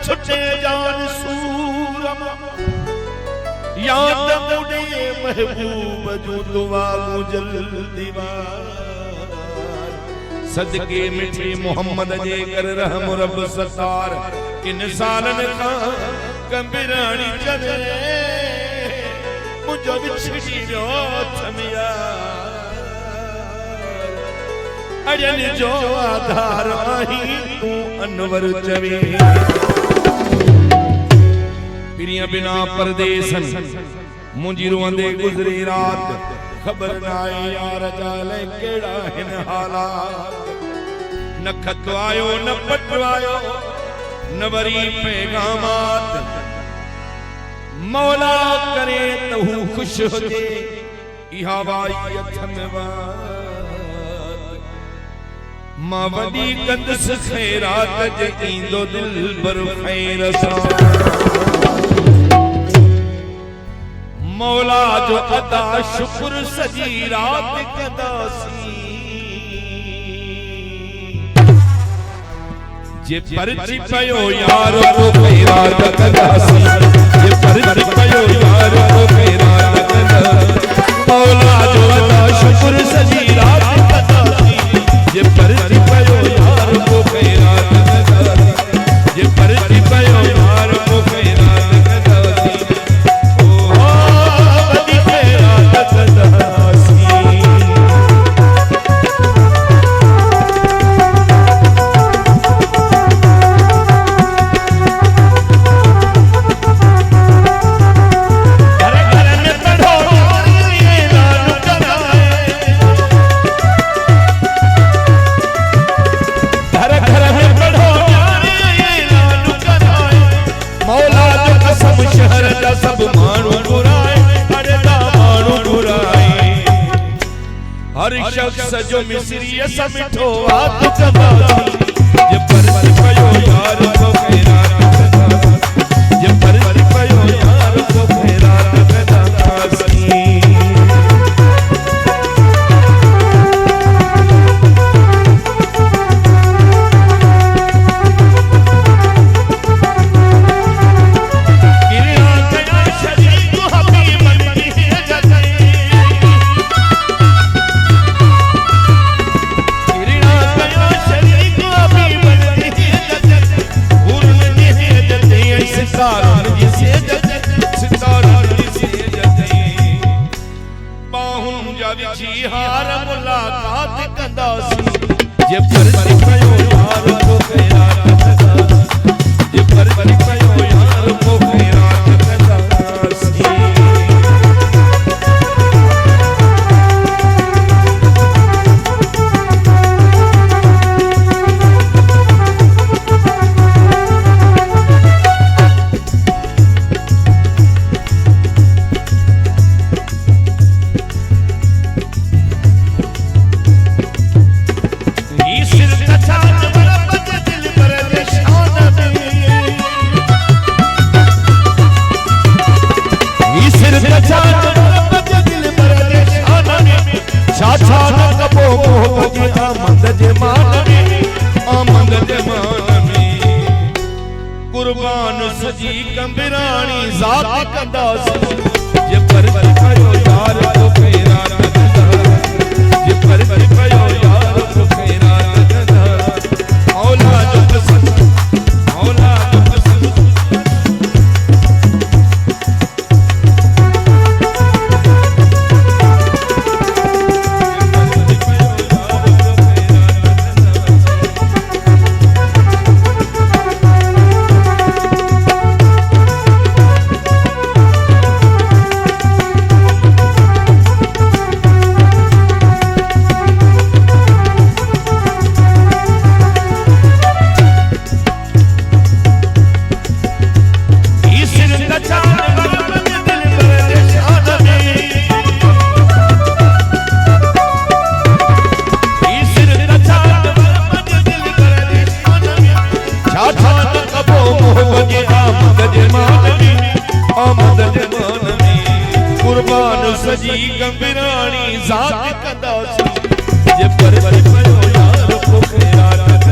छुटे जान सूरम याद मुड़े महबूब जो दुआ मुजल दीवार सदके मिठी मोहम्मद जे कर रहम रब सतार किन सालन का कंबिरानी चले मुझो विछड़ी रो थमिया अजन जो आधार आही तू अनवर चवे पिरिया बिना परदेसन मुंजी रोंदे गुजरी रात खबर ना आई यार जाले केड़ा हिन हालात न खत आयो न पत्र आयो न वरी पैगामात मौला करे तहू खुश होते इहा वाई अथन बात मां वडी कंदस खैरात जे इंदो दिल बर खैर सा मौला जो अदा शुक्र सजी रात कदासी जे परची पयो यार को खैरात कदासी जे परची पयो यार को खैरात कदासी मौला जो अदा शुक्र सजी रात कदासी जे परची पयो यार को खैरात कदासी जे परची पयो यार को खैरात कदासी शख्स जो मिस्री समिठो आत कदासी जे परची पयो यार को खैरात कदासी जे परची पयो यार को खैरात कदासी हार मुलाकात कंदासी जे परची पयो यार को खैरात कदासी जे परची पयो यार को खैरात कदासी कुर्बान सजी कंबिरानी जात कदासी जे परची पयो यार को खैरात कदासी जे परची पयो यार को खैरात कदासी मौला जो पसंद मौला जो पसंद कुर्बान सजी कंबिरानी जात कदासी जे परची पयो यार को खैरात